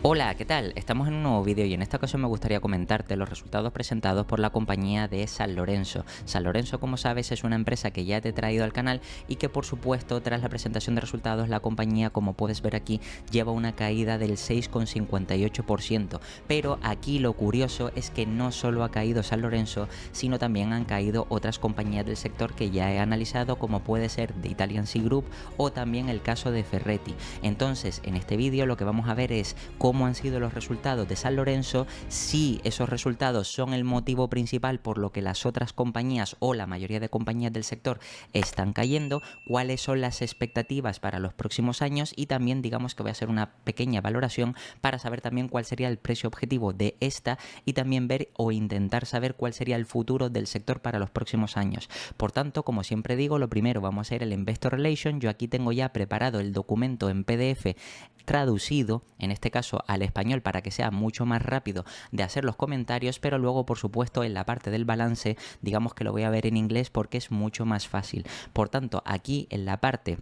Hola, ¿qué tal? Estamos en un nuevo vídeo y en esta ocasión me gustaría comentarte los resultados presentados por la compañía de San Lorenzo. San Lorenzo, como sabes, es una empresa que ya te he traído al canal y que, por supuesto, tras la presentación de resultados, la compañía, como puedes ver aquí, lleva una caída del 6,58%. Pero aquí lo curioso es que no solo ha caído San Lorenzo, sino también han caído otras compañías del sector que ya he analizado, como puede ser The Italian Sea Group o también el caso de Ferretti. Entonces, en este vídeo lo que vamos a ver es cómo han sido los resultados de San Lorenzo, si esos resultados son el motivo principal por lo que las otras compañías o la mayoría de compañías del sector están cayendo, cuáles son las expectativas para los próximos años y también digamos que voy a hacer una pequeña valoración para saber también cuál sería el precio objetivo de esta y también ver o intentar saber cuál sería el futuro del sector para los próximos años. Por tanto, como siempre digo, lo primero vamos a hacer el Investor Relation. Yo aquí tengo ya preparado el documento en PDF traducido, en este caso al español, para que sea mucho más rápido de hacer los comentarios, pero luego, por supuesto, en la parte del balance, digamos que lo voy a ver en inglés porque es mucho más fácil. Por tanto, aquí en la parte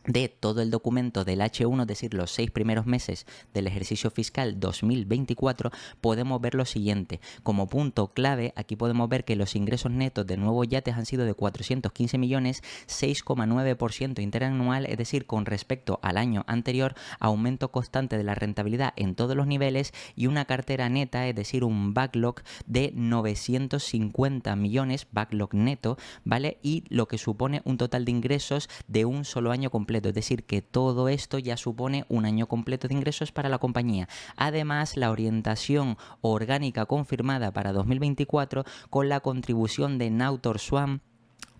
de todo el documento del H1, es decir, los 6 primeros meses del ejercicio fiscal 2024, podemos ver lo siguiente. Como punto clave, aquí podemos ver que los ingresos netos de nuevos yates han sido de 415 millones, 6,9% interanual, es decir, con respecto al año anterior, aumento constante de la rentabilidad en todos los niveles y una cartera neta, es decir, un backlog de 950 millones, backlog neto, ¿vale? Y lo que supone un total de ingresos de un solo año completo. Es decir, que todo esto ya supone un año completo de ingresos para la compañía. Además, la orientación orgánica confirmada para 2024 con la contribución de Nautor Swan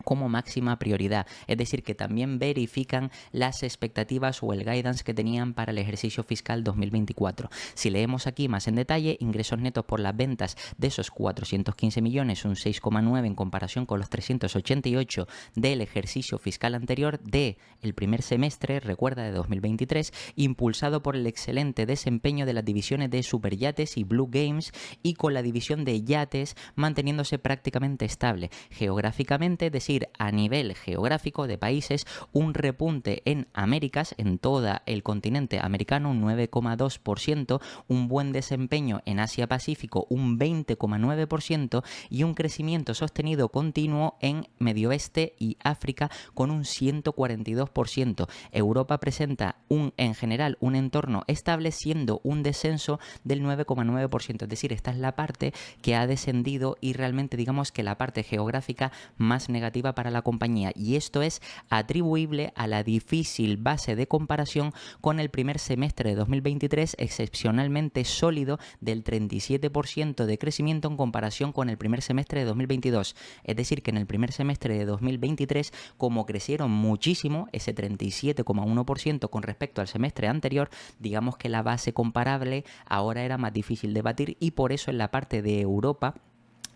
como máxima prioridad, es decir, que también verifican las expectativas o el guidance que tenían para el ejercicio fiscal 2024. Si leemos aquí más en detalle, ingresos netos por las ventas de esos 415 millones, un 6,9 en comparación con los 388 del ejercicio fiscal anterior de el primer semestre, recuerda, de 2023, impulsado por el excelente desempeño de las divisiones de Superyates y Blue Games y con la división de yates manteniéndose prácticamente estable. Geográficamente, es decir, a nivel geográfico de países, un repunte en Américas, en todo el continente americano, un 9,2%, un buen desempeño en Asia-Pacífico, un 20,9% y un crecimiento sostenido continuo en Medio Oeste y África con un 142%. Europa presenta en general un entorno estable, siendo un descenso del 9,9%, es decir, esta es la parte que ha descendido y realmente digamos que la parte geográfica más negativa para la compañía, y esto es atribuible a la difícil base de comparación con el primer semestre de 2023 excepcionalmente sólido del 37% de crecimiento en comparación con el primer semestre de 2022. Es decir, que en el primer semestre de 2023, como crecieron muchísimo, ese 37,1% con respecto al semestre anterior, digamos que la base comparable ahora era más difícil de batir y por eso en la parte de Europa,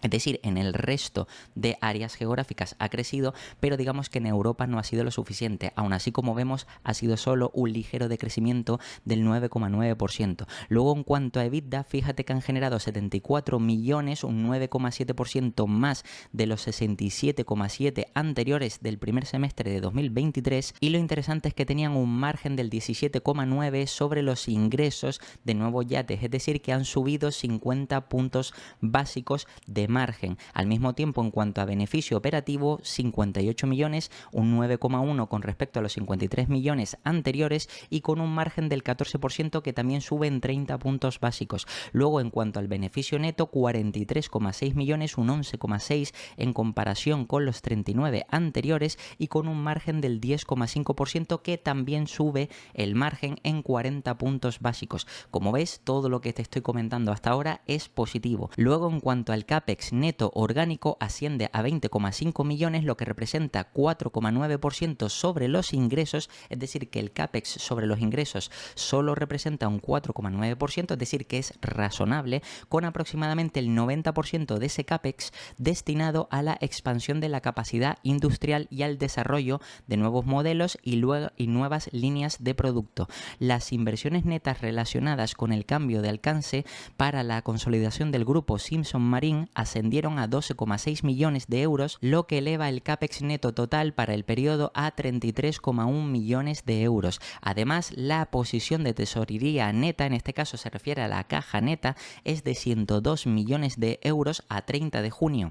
es decir, en el resto de áreas geográficas ha crecido, pero digamos que en Europa no ha sido lo suficiente. Aún así, como vemos, ha sido solo un ligero decrecimiento del 9,9%. Luego, en cuanto a EBITDA, fíjate que han generado 74 millones, un 9,7% más de los 67,7 anteriores del primer semestre de 2023. Y lo interesante es que tenían un margen del 17,9 sobre los ingresos de nuevos yates, es decir, que han subido 50 puntos básicos de margen. Al mismo tiempo, en cuanto a beneficio operativo, 58 millones, un 9,1 con respecto a los 53 millones anteriores y con un margen del 14% que también sube en 30 puntos básicos. Luego, en cuanto al beneficio neto, 43,6 millones, un 11,6 en comparación con los 39 anteriores y con un margen del 10,5% que también sube el margen en 40 puntos básicos. Como ves, todo lo que te estoy comentando hasta ahora es positivo. Luego, en cuanto al CAPEX neto orgánico, asciende a 20,5 millones, lo que representa 4,9% sobre los ingresos, es decir, que el CAPEX sobre los ingresos solo representa un 4,9%, es decir, que es razonable, con aproximadamente el 90% de ese CAPEX destinado a la expansión de la capacidad industrial y al desarrollo de nuevos modelos y nuevas líneas de producto. Las inversiones netas relacionadas con el cambio de alcance para la consolidación del grupo Simpson Marine ascendieron a 12,6 millones de euros, lo que eleva el CAPEX neto total para el periodo a 33,1 millones de euros. Además, la posición de tesorería neta, en este caso se refiere a la caja neta, es de 102 millones de euros a 30 de junio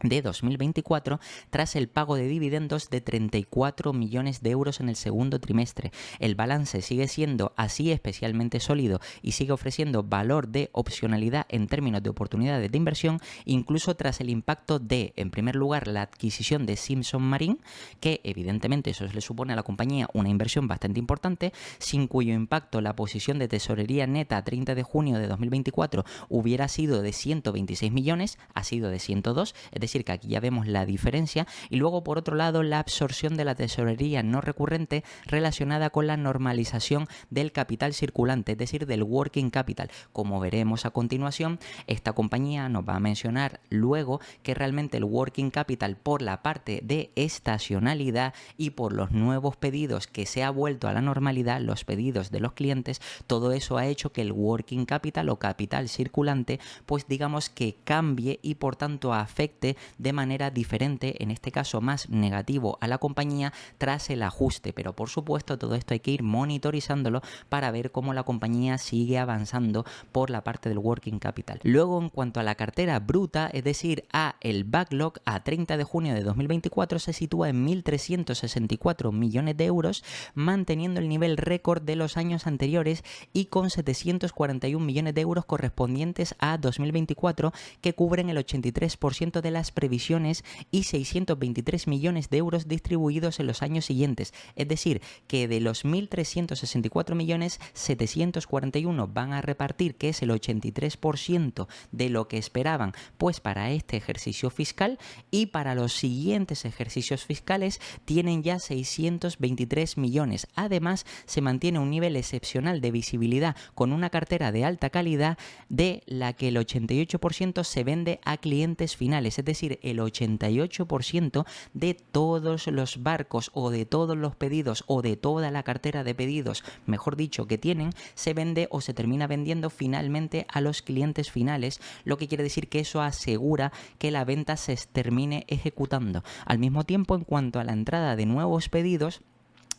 de 2024 tras el pago de dividendos de 34 millones de euros en el segundo trimestre. El balance sigue siendo así especialmente sólido y sigue ofreciendo valor de opcionalidad en términos de oportunidades de inversión, incluso tras el impacto de, en primer lugar, la adquisición de Simpson Marine, que evidentemente eso le supone a la compañía una inversión bastante importante, sin cuyo impacto la posición de tesorería neta a 30 de junio de 2024 hubiera sido de 126 millones, ha sido de 102, es decir, que aquí ya vemos la diferencia. Y luego, por otro lado, la absorción de la tesorería no recurrente relacionada con la normalización del capital circulante, es decir, del working capital. Como veremos a continuación, esta compañía nos va a mencionar luego que realmente el working capital, por la parte de estacionalidad y por los nuevos pedidos que se ha vuelto a la normalidad, los pedidos de los clientes, todo eso ha hecho que el working capital o capital circulante, pues digamos que cambie y por tanto afecte de manera diferente, en este caso más negativo a la compañía tras el ajuste. Pero por supuesto todo esto hay que ir monitorizándolo para ver cómo la compañía sigue avanzando por la parte del working capital. Luego, en cuanto a la cartera bruta, es decir, a el backlog a 30 de junio de 2024 se sitúa en 1.364 millones de euros, manteniendo el nivel récord de los años anteriores y con 741 millones de euros correspondientes a 2024 que cubren el 83% de las previsiones y 623 millones de euros distribuidos en los años siguientes. Es decir, que de los 1.364 millones, 741 van a repartir, que es el 83% de lo que esperaban, pues para este ejercicio fiscal, y para los siguientes ejercicios fiscales tienen ya 623 millones. Además, se mantiene un nivel excepcional de visibilidad con una cartera de alta calidad de la que el 88% se vende a clientes finales, es decir, el 88% de todos los barcos o de todos los pedidos o de toda la cartera de pedidos, mejor dicho, que tienen, se vende o se termina vendiendo finalmente a los clientes finales, lo que quiere decir que eso asegura que la venta se termine ejecutando. Al mismo tiempo, en cuanto a la entrada de nuevos pedidos,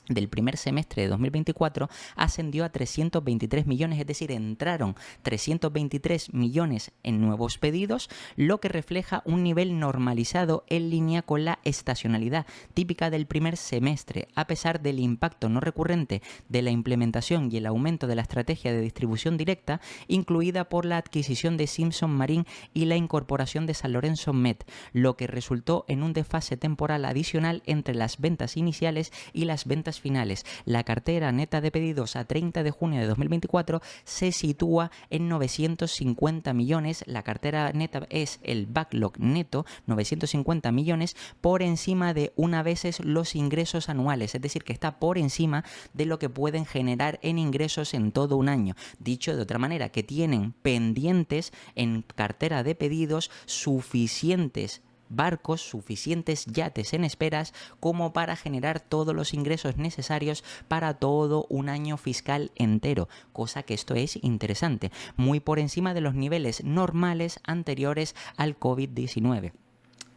del primer semestre de 2024 ascendió a 323 millones, es decir, entraron 323 millones en nuevos pedidos, lo que refleja un nivel normalizado en línea con la estacionalidad típica del primer semestre, a pesar del impacto no recurrente de la implementación y el aumento de la estrategia de distribución directa, incluida por la adquisición de Simpson Marine y la incorporación de San Lorenzo Met, lo que resultó en un desfase temporal adicional entre las ventas iniciales y las ventas finales. La cartera neta de pedidos a 30 de junio de 2024 se sitúa en 950 millones. La cartera neta es el backlog neto, 950 millones, por encima de una veces los ingresos anuales, es decir, que está por encima de lo que pueden generar en ingresos en todo un año. Dicho de otra manera, que tienen pendientes en cartera de pedidos suficientes barcos, suficientes yates en esperas como para generar todos los ingresos necesarios para todo un año fiscal entero, cosa que esto es interesante, muy por encima de los niveles normales anteriores al COVID-19.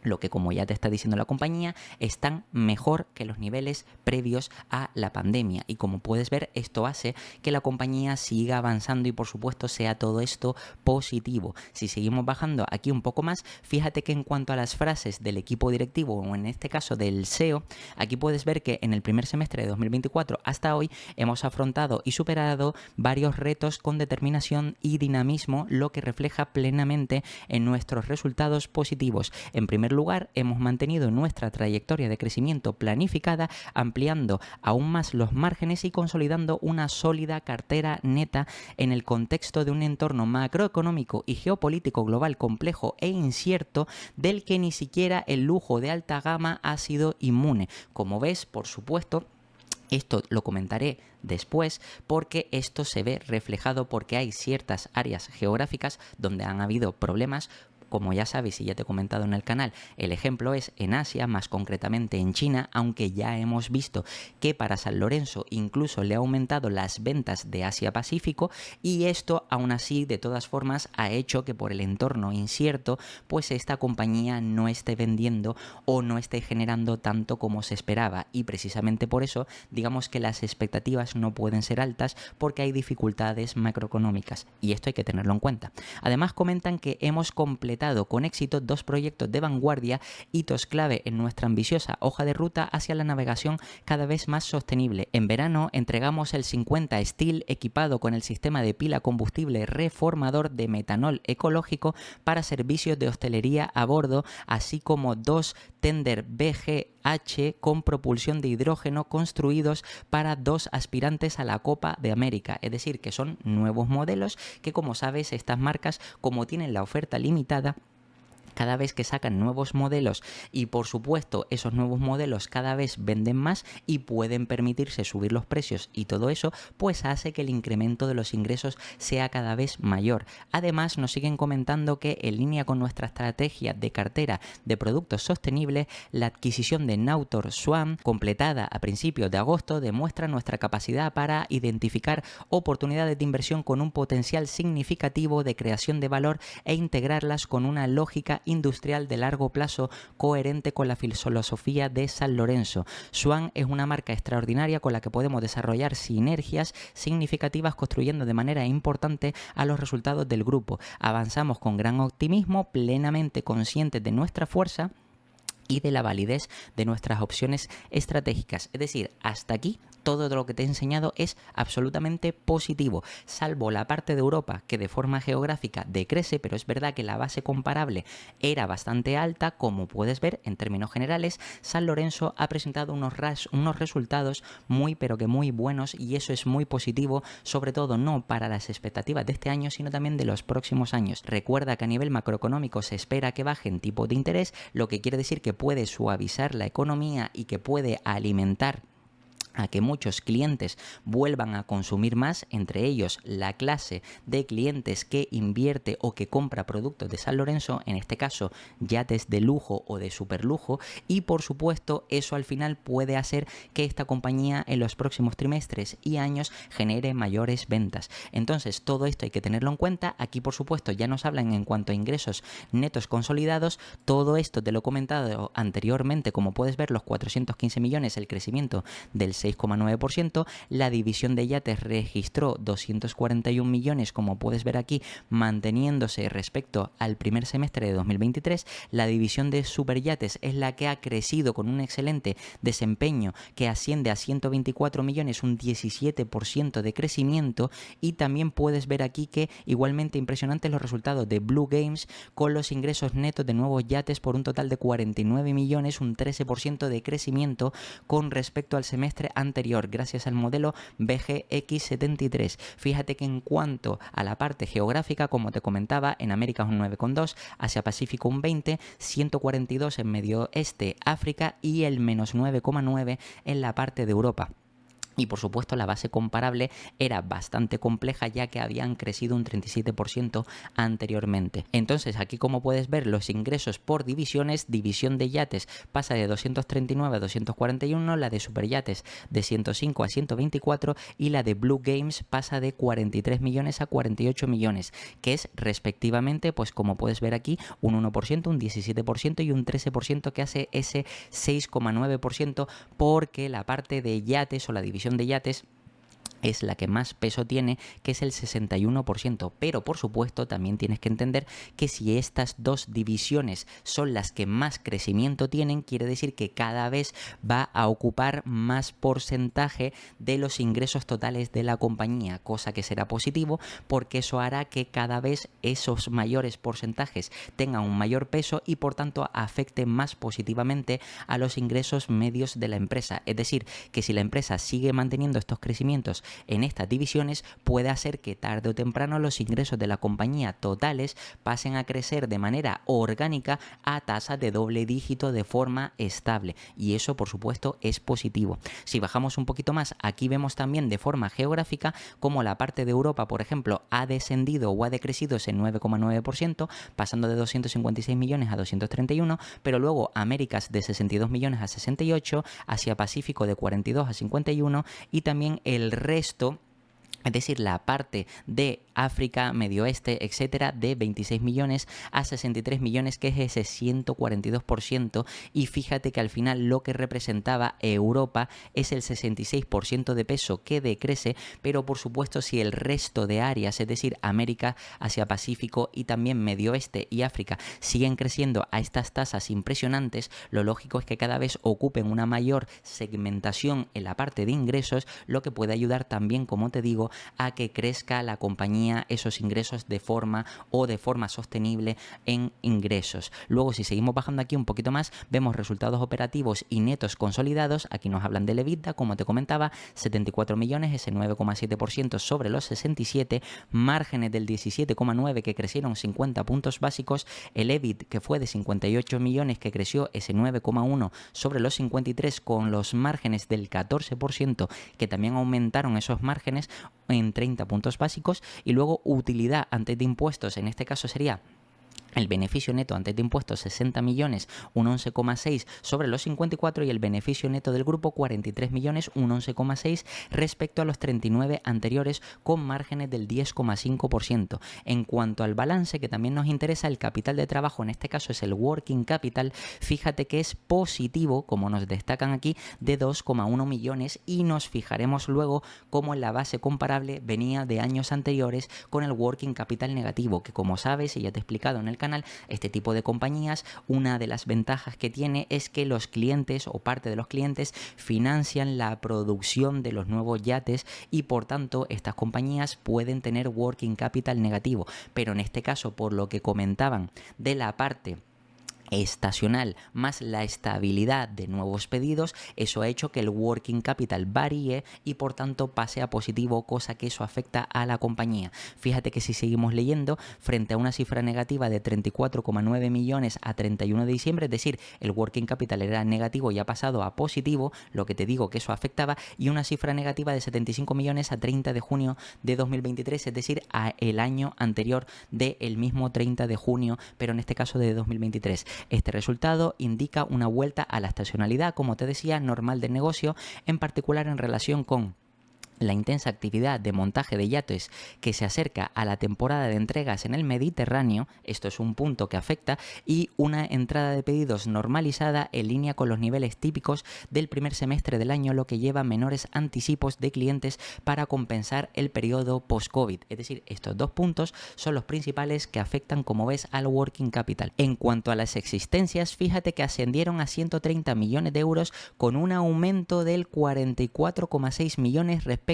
Lo que, como ya te está diciendo la compañía, están mejor que los niveles previos a la pandemia. Y como puedes ver, esto hace que la compañía siga avanzando y por supuesto sea todo esto positivo. Si seguimos bajando aquí un poco más, fíjate que en cuanto a las frases del equipo directivo, o en este caso del CEO, aquí puedes ver que en el primer semestre de 2024 hasta hoy hemos afrontado y superado varios retos con determinación y dinamismo, lo que refleja plenamente en nuestros resultados positivos. En primer lugar, hemos mantenido nuestra trayectoria de crecimiento planificada, ampliando aún más los márgenes y consolidando una sólida cartera neta en el contexto de un entorno macroeconómico y geopolítico global complejo e incierto del que ni siquiera el lujo de alta gama ha sido inmune. Como ves, por supuesto, esto lo comentaré después porque esto se ve reflejado porque hay ciertas áreas geográficas donde han habido problemas como ya sabéis y ya te he comentado en el canal, el ejemplo es en Asia, más concretamente en China, aunque ya hemos visto que para San Lorenzo incluso le ha aumentado las ventas de Asia-Pacífico, y esto aún así de todas formas ha hecho que por el entorno incierto pues esta compañía no esté vendiendo o no esté generando tanto como se esperaba, y precisamente por eso digamos que las expectativas no pueden ser altas porque hay dificultades macroeconómicas, y esto hay que tenerlo en cuenta. Además comentan que hemos completado con éxito 2 proyectos de vanguardia, hitos clave en nuestra ambiciosa hoja de ruta hacia la navegación cada vez más sostenible. En verano entregamos el 50 Steel equipado con el sistema de pila combustible reformador de metanol ecológico para servicios de hostelería a bordo, así como 2 Tender BGH con propulsión de hidrógeno construidos para 2 aspirantes a la Copa de América. Es decir, que son nuevos modelos que, como sabes, estas marcas, como tienen la oferta limitada, cada vez que sacan nuevos modelos y por supuesto esos nuevos modelos cada vez venden más y pueden permitirse subir los precios, y todo eso pues hace que el incremento de los ingresos sea cada vez mayor. Además nos siguen comentando que en línea con nuestra estrategia de cartera de productos sostenibles, la adquisición de Nautor Swan completada a principios de agosto demuestra nuestra capacidad para identificar oportunidades de inversión con un potencial significativo de creación de valor e integrarlas con una lógica industrial de largo plazo coherente con la filosofía de San Lorenzo. Swan es una marca extraordinaria con la que podemos desarrollar sinergias significativas, construyendo de manera importante a los resultados del grupo. Avanzamos con gran optimismo, plenamente conscientes de nuestra fuerza y de la validez de nuestras opciones estratégicas. Es decir, hasta aquí todo lo que te he enseñado es absolutamente positivo, salvo la parte de Europa que de forma geográfica decrece, pero es verdad que la base comparable era bastante alta. Como puedes ver, en términos generales, San Lorenzo ha presentado unos resultados muy pero que muy buenos, y eso es muy positivo, sobre todo no para las expectativas de este año, sino también de los próximos años. Recuerda que a nivel macroeconómico se espera que bajen tipos de interés, lo que quiere decir que puede suavizar la economía y que puede alimentar a que muchos clientes vuelvan a consumir más, entre ellos la clase de clientes que invierte o que compra productos de San Lorenzo, en este caso yates de lujo o de superlujo, y por supuesto eso al final puede hacer que esta compañía en los próximos trimestres y años genere mayores ventas. Entonces todo esto hay que tenerlo en cuenta. Aquí por supuesto ya nos hablan en cuanto a ingresos netos consolidados. Todo esto te lo he comentado anteriormente, como puedes ver, los 415 millones, el crecimiento del 6,9%, la división de yates registró 241 millones, como puedes ver aquí, manteniéndose respecto al primer semestre de 2023. La división de superyates es la que ha crecido con un excelente desempeño, que asciende a 124 millones, un 17% de crecimiento, y también puedes ver aquí que igualmente impresionantes los resultados de Blue Games, con los ingresos netos de nuevos yates por un total de 49 millones, un 13% de crecimiento con respecto al semestre anterior, gracias al modelo BGX73. Fíjate que en cuanto a la parte geográfica, como te comentaba, en América es un 9,2, Asia Pacífico un 20, 142 en Medio Este, África, y el menos 9,9 en la parte de Europa. Y por supuesto la base comparable era bastante compleja, ya que habían crecido un 37% anteriormente. Entonces aquí, como puedes ver, los ingresos por divisiones: división de yates pasa de 239 a 241, la de superyates de 105 a 124 y la de Blue Games pasa de 43 millones a 48 millones, que es respectivamente, pues como puedes ver aquí, un 1%, un 17% y un 13%, que hace ese 6,9%, porque la parte de yates o la división de yates es la que más peso tiene, que es el 61%, pero por supuesto también tienes que entender que si estas dos divisiones son las que más crecimiento tienen, quiere decir que cada vez va a ocupar más porcentaje de los ingresos totales de la compañía, cosa que será positivo porque eso hará que cada vez esos mayores porcentajes tengan un mayor peso y por tanto afecte más positivamente a los ingresos medios de la empresa. Es decir, que si la empresa sigue manteniendo estos crecimientos en estas divisiones puede hacer que tarde o temprano los ingresos de la compañía totales pasen a crecer de manera orgánica a tasas de doble dígito de forma estable, y eso por supuesto es positivo. Si bajamos un poquito más, aquí vemos también de forma geográfica como la parte de Europa, por ejemplo, ha descendido o ha decrecido ese 9,9%, pasando de 256 millones a 231, pero luego Américas de 62 millones a 68, Asia Pacífico de 42 a 51 y también el resto, es decir, la parte de África, Medio Oeste, etcétera, de 26 millones a 63 millones, que es ese 142%. Y fíjate que al final lo que representaba Europa es el 66% de peso que decrece, pero por supuesto si el resto de áreas, es decir, América, Asia Pacífico y también Medio Oeste y África, siguen creciendo a estas tasas impresionantes, lo lógico es que cada vez ocupen una mayor segmentación en la parte de ingresos, lo que puede ayudar también, como te digo, a que crezca la compañía esos ingresos de forma sostenible en ingresos. Luego, si seguimos bajando aquí un poquito más, vemos resultados operativos y netos consolidados. Aquí nos hablan del EBITDA, como te comentaba, 74 millones, ese 9,7% sobre los 67, márgenes del 17,9 que crecieron 50 puntos básicos, el EBIT que fue de 58 millones que creció ese 9,1 sobre los 53 con los márgenes del 14% que también aumentaron esos márgenes en 30 puntos básicos, y luego utilidad antes de impuestos, en este caso sería el beneficio neto antes de impuestos 60 millones, un 11,6 sobre los 54, y el beneficio neto del grupo 43 millones, un 11,6 respecto a los 39 anteriores con márgenes del 10,5%. En cuanto al balance, que también nos interesa, el capital de trabajo en este caso es el working capital, fíjate que es positivo, como nos destacan aquí, de 2,1 millones, y nos fijaremos luego cómo en la base comparable venía de años anteriores con el working capital negativo, que como sabes y ya te he explicado en el canal, este tipo de compañías, una de las ventajas que tiene es que los clientes o parte de los clientes financian la producción de los nuevos yates, y por tanto estas compañías pueden tener working capital negativo, pero en este caso, por lo que comentaban de la parte estacional más la estabilidad de nuevos pedidos, eso ha hecho que el working capital varíe y por tanto pase a positivo, cosa que eso afecta a la compañía. Fíjate que si seguimos leyendo, frente a una cifra negativa de 34,9 millones a 31 de diciembre, es decir, el working capital era negativo y ha pasado a positivo, lo que te digo que eso afectaba, y una cifra negativa de 75 millones a 30 de junio de 2023, es decir, a el año anterior del mismo 30 de junio, pero en este caso de 2023. Este resultado indica una vuelta a la estacionalidad, como te decía, normal del negocio, en particular en relación con la intensa actividad de montaje de yates que se acerca a la temporada de entregas en el Mediterráneo, esto es un punto que afecta, y una entrada de pedidos normalizada en línea con los niveles típicos del primer semestre del año, lo que lleva a menores anticipos de clientes para compensar el periodo post-COVID. Es decir, estos dos puntos son los principales que afectan, como ves, al working capital. En cuanto a las existencias, fíjate que ascendieron a 130 millones de euros con un aumento del 44,6 millones respecto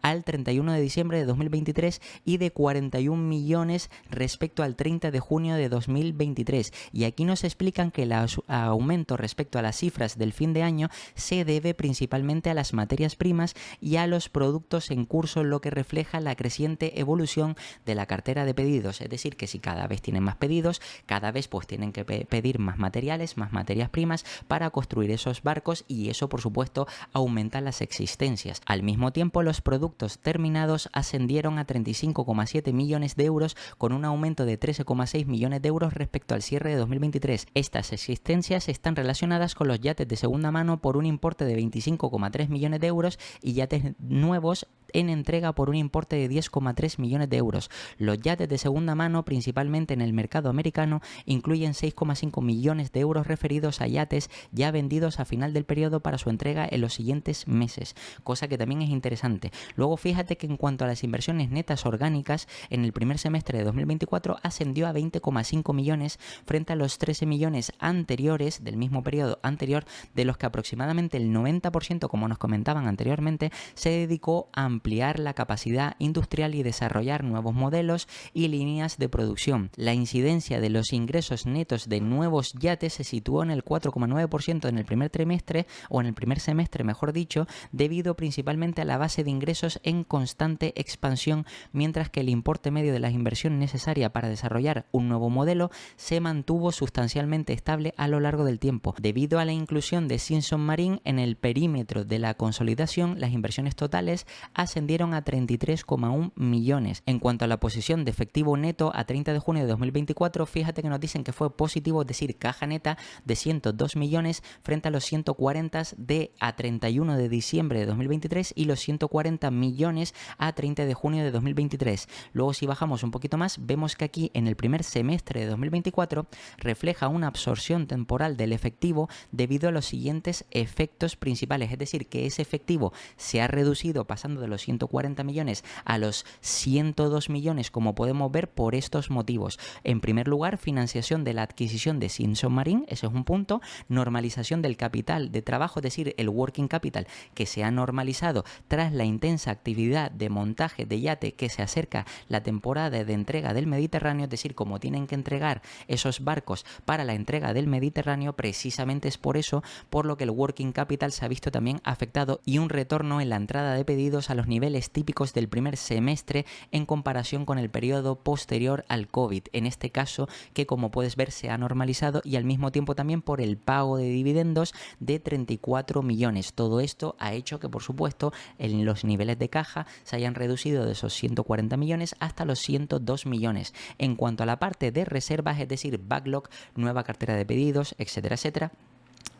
al 31 de diciembre de 2023 y de 41 millones respecto al 30 de junio de 2023. Y aquí nos explican que el aumento respecto a las cifras del fin de año se debe principalmente a las materias primas y a los productos en curso, lo que refleja la creciente evolución de la cartera de pedidos. Es decir, que si cada vez tienen más pedidos, cada vez pues tienen que pedir más materiales, más materias primas para construir esos barcos, y eso por supuesto aumenta las existencias. Al mismo tiempo, los productos terminados ascendieron a 35,7 millones de euros con un aumento de 13,6 millones de euros respecto al cierre de 2023. Estas existencias están relacionadas con los yates de segunda mano por un importe de 25,3 millones de euros y yates nuevos en entrega por un importe de 10,3 millones de euros. Los yates de segunda mano, principalmente en el mercado americano, incluyen 6,5 millones de euros referidos a yates ya vendidos a final del periodo para su entrega en los siguientes meses, cosa que también es interesante. Luego fíjate que en cuanto a las inversiones netas orgánicas, en el primer semestre de 2024 ascendió a 20,5 millones frente a los 13 millones anteriores del mismo periodo anterior, de los que aproximadamente el 90%, como nos comentaban anteriormente, se dedicó a ampliar la capacidad industrial y desarrollar nuevos modelos y líneas de producción. La incidencia de los ingresos netos de nuevos yates se situó en el 4,9% en el primer trimestre, o en el primer semestre mejor dicho, debido principalmente a la base de ingresos en constante expansión, mientras que el importe medio de la inversión necesaria para desarrollar un nuevo modelo se mantuvo sustancialmente estable a lo largo del tiempo. Debido a la inclusión de Simpson Marine en el perímetro de la consolidación, las inversiones totales ascendieron a 33,1 millones. En cuanto a la posición de efectivo neto a 30 de junio de 2024, fíjate que nos dicen que fue positivo, es decir, caja neta de 102 millones frente a los 140 de a 31 de diciembre de 2023 y los 140 millones a 30 de junio de 2023. Luego, si bajamos un poquito más, vemos que aquí en el primer semestre de 2024 refleja una absorción temporal del efectivo debido a los siguientes efectos principales, es decir, que ese efectivo se ha reducido pasando de los 140 millones a los 102 millones, como podemos ver, por estos motivos. En primer lugar, financiación de la adquisición de Simpson Marine, ese es un punto. Normalización del capital de trabajo, es decir, el working capital que se ha normalizado tras la intensa actividad de montaje de yate que se acerca la temporada de entrega del Mediterráneo, es decir, como tienen que entregar esos barcos para la entrega del Mediterráneo, precisamente es por eso por lo que el working capital se ha visto también afectado, y un retorno en la entrada de pedidos a los niveles típicos del primer semestre en comparación con el periodo posterior al COVID, en este caso que, como puedes ver, se ha normalizado, y al mismo tiempo también por el pago de dividendos de 34 millones. Todo esto ha hecho que, por supuesto, en los niveles de caja se hayan reducido de esos 140 millones hasta los 102 millones. En cuanto a la parte de reservas, es decir, backlog, nueva cartera de pedidos, etcétera, etcétera,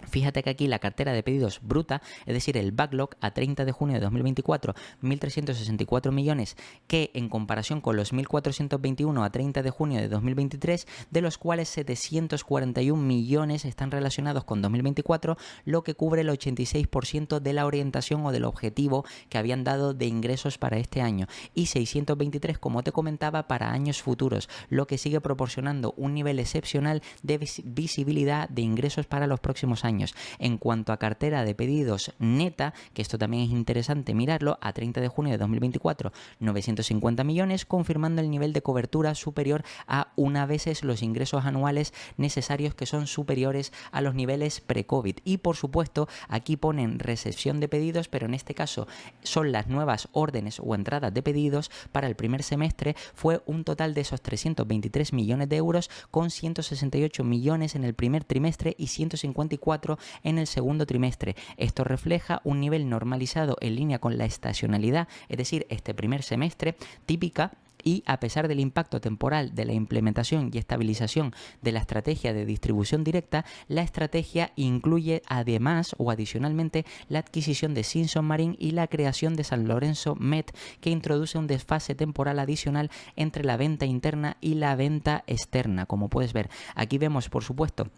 fíjate que aquí la cartera de pedidos bruta, es decir, el backlog a 30 de junio de 2024, 1.364 millones, que en comparación con los 1.421 a 30 de junio de 2023, de los cuales 741 millones están relacionados con 2024, lo que cubre el 86% de la orientación o del objetivo que habían dado de ingresos para este año, y 623, como te comentaba, para años futuros, lo que sigue proporcionando un nivel excepcional de visibilidad de ingresos para los próximos años. En cuanto a cartera de pedidos neta, que esto también es interesante mirarlo, a 30 de junio de 2024, 950 millones, confirmando el nivel de cobertura superior a una veces los ingresos anuales necesarios, que son superiores a los niveles pre-COVID. Y por supuesto, aquí ponen recepción de pedidos, pero en este caso son las nuevas órdenes o entradas de pedidos para el primer semestre. Fue un total de esos 323 millones de euros, con 168 millones en el primer trimestre y 154 en el segundo trimestre. Esto refleja un nivel normalizado en línea con la estacionalidad, es decir, este primer semestre típica. Y a pesar del impacto temporal de la implementación y estabilización de la estrategia de distribución directa, la estrategia incluye además o adicionalmente la adquisición de Simpson Marine y la creación de San Lorenzo Met, que introduce un desfase temporal adicional entre la venta interna y la venta externa. Como puedes ver, aquí vemos, por supuesto,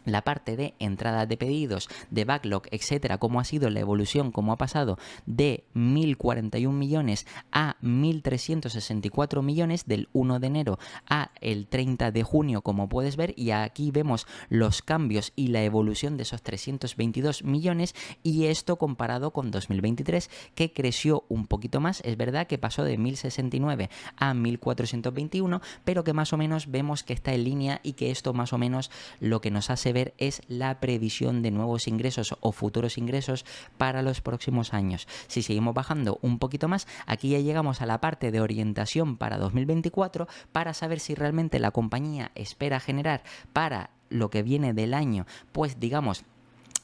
la parte de entradas de pedidos, de backlog, etcétera, cómo ha sido la evolución, cómo ha pasado de 1.041 millones a 1.364 millones del 1 de enero a el 30 de junio, como puedes ver, y aquí vemos los cambios y la evolución de esos 322 millones, y esto comparado con 2023, que creció un poquito más. Es verdad que pasó de 1.069 a 1.421, pero que más o menos vemos que está en línea, y que esto más o menos lo que nos hace ver es la previsión de nuevos ingresos o futuros ingresos para los próximos años. Si seguimos bajando un poquito más, aquí ya llegamos a la parte de orientación para 2024, para saber si realmente la compañía espera generar para lo que viene del año, pues digamos,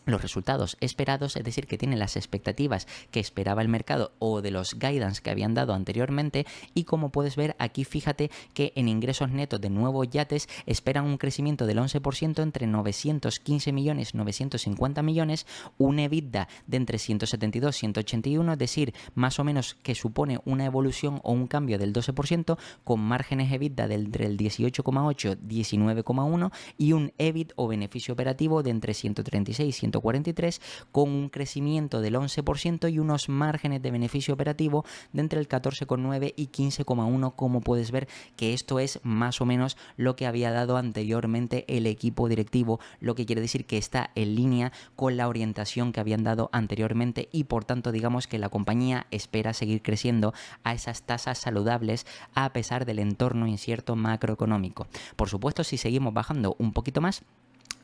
los resultados esperados, es decir, que tienen las expectativas que esperaba el mercado o de los guidance que habían dado anteriormente. Y como puedes ver aquí, fíjate que en ingresos netos de nuevos yates esperan un crecimiento del 11% entre 915 millones, 950 millones, un EBITDA de entre 172 y 181, es decir, más o menos que supone una evolución o un cambio del 12%, con márgenes EBITDA de entre el 18,8 y 19,1 y un EBIT o beneficio operativo de entre 136 y 143, con un crecimiento del 11% y unos márgenes de beneficio operativo de entre el 14,9 y 15,1, como puedes ver que esto es más o menos lo que había dado anteriormente el equipo directivo, lo que quiere decir que está en línea con la orientación que habían dado anteriormente y por tanto digamos que la compañía espera seguir creciendo a esas tasas saludables a pesar del entorno incierto macroeconómico. Por supuesto, si seguimos bajando un poquito más,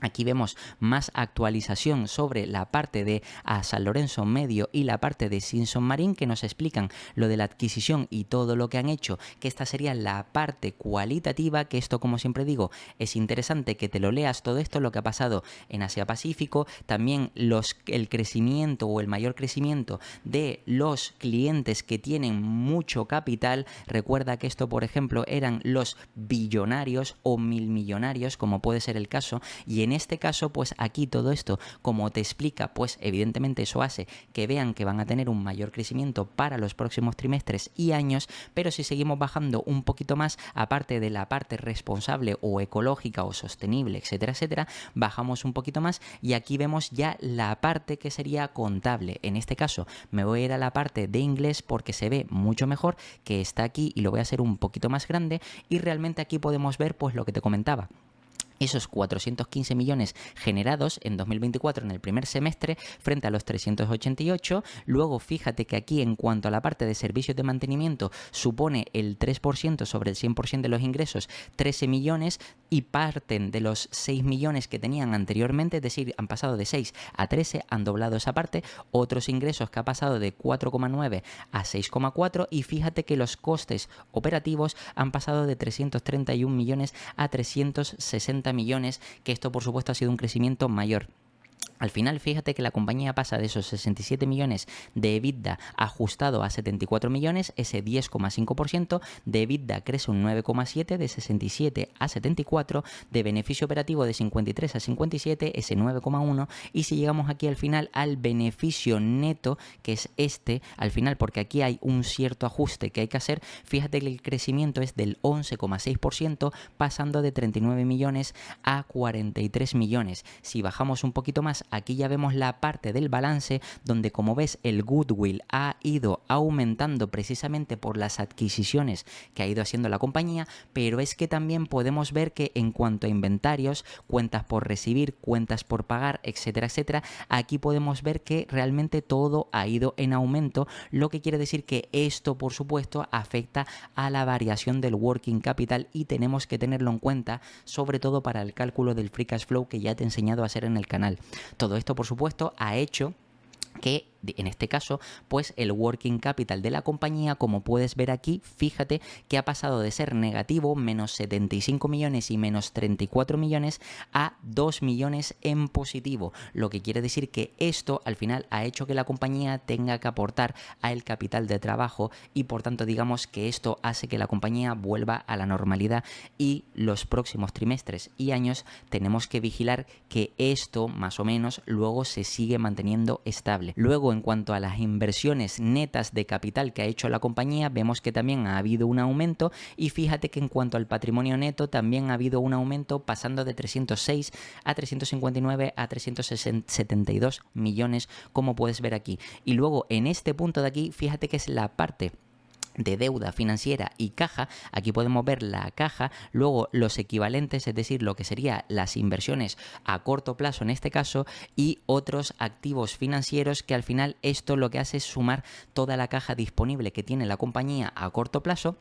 aquí vemos más actualización sobre la parte de San Lorenzo Medio y la parte de Simpson Marine, que nos explican lo de la adquisición y todo lo que han hecho, que esta sería la parte cualitativa, que esto, como siempre digo, es interesante que te lo leas todo esto, lo que ha pasado en Asia Pacífico, también el crecimiento o el mayor crecimiento de los clientes que tienen mucho capital. Recuerda que esto, por ejemplo, eran los billonarios o milmillonarios, como puede ser el caso, y en este caso, pues aquí todo esto, como te explica, pues evidentemente eso hace que vean que van a tener un mayor crecimiento para los próximos trimestres y años, pero si seguimos bajando un poquito más, aparte de la parte responsable o ecológica o sostenible, etcétera, etcétera, bajamos un poquito más y aquí vemos ya la parte que sería contable. En este caso me voy a ir a la parte de inglés porque se ve mucho mejor, que está aquí, y lo voy a hacer un poquito más grande, y realmente aquí podemos ver pues lo que te comentaba. Esos 415 millones generados en 2024 en el primer semestre frente a los 388. Luego fíjate que aquí, en cuanto a la parte de servicios de mantenimiento, supone el 3% sobre el 100% de los ingresos, 13 millones, y parten de los 6 millones que tenían anteriormente, es decir, han pasado de 6 a 13, han doblado esa parte. Otros ingresos que ha pasado de 4,9 a 6,4, y fíjate que los costes operativos han pasado de 331 millones a 360 millones, que esto por supuesto ha sido un crecimiento mayor. Al final, fíjate que la compañía pasa de esos 67 millones de EBITDA ajustado a 74 millones, ese 10,5%, de EBITDA crece un 9,7%, de 67 a 74, de beneficio operativo de 53 a 57, ese 9,1%, y si llegamos aquí al final al beneficio neto, que es este, al final, porque aquí hay un cierto ajuste que hay que hacer, fíjate que el crecimiento es del 11,6%, pasando de 39 millones a 43 millones. Si bajamos un poquito más, aquí ya vemos la parte del balance donde, como ves, el goodwill ha ido aumentando precisamente por las adquisiciones que ha ido haciendo la compañía, pero es que también podemos ver que en cuanto a inventarios, cuentas por recibir, cuentas por pagar, etcétera, etcétera, aquí podemos ver que realmente todo ha ido en aumento, lo que quiere decir que esto, por supuesto, afecta a la variación del working capital y tenemos que tenerlo en cuenta, sobre todo para el cálculo del free cash flow que ya te he enseñado a hacer en el canal. Todo esto, por supuesto, ha hecho que en este caso, pues el working capital de la compañía, como puedes ver aquí, fíjate que ha pasado de ser negativo, menos 75 millones y menos 34 millones, a 2 millones en positivo, lo que quiere decir que esto al final ha hecho que la compañía tenga que aportar al capital de trabajo, y por tanto digamos que esto hace que la compañía vuelva a la normalidad, y los próximos trimestres y años tenemos que vigilar que esto más o menos luego se sigue manteniendo estable. Luego, en cuanto a las inversiones netas de capital que ha hecho la compañía, vemos que también ha habido un aumento, y fíjate que en cuanto al patrimonio neto también ha habido un aumento, pasando de 306 a 359 a 372 millones, como puedes ver aquí. Y luego en este punto de aquí, fíjate que es la parte de deuda financiera y caja. Aquí podemos ver la caja, luego los equivalentes, es decir, lo que serían las inversiones a corto plazo en este caso, y otros activos financieros, que al final esto lo que hace es sumar toda la caja disponible que tiene la compañía a corto plazo.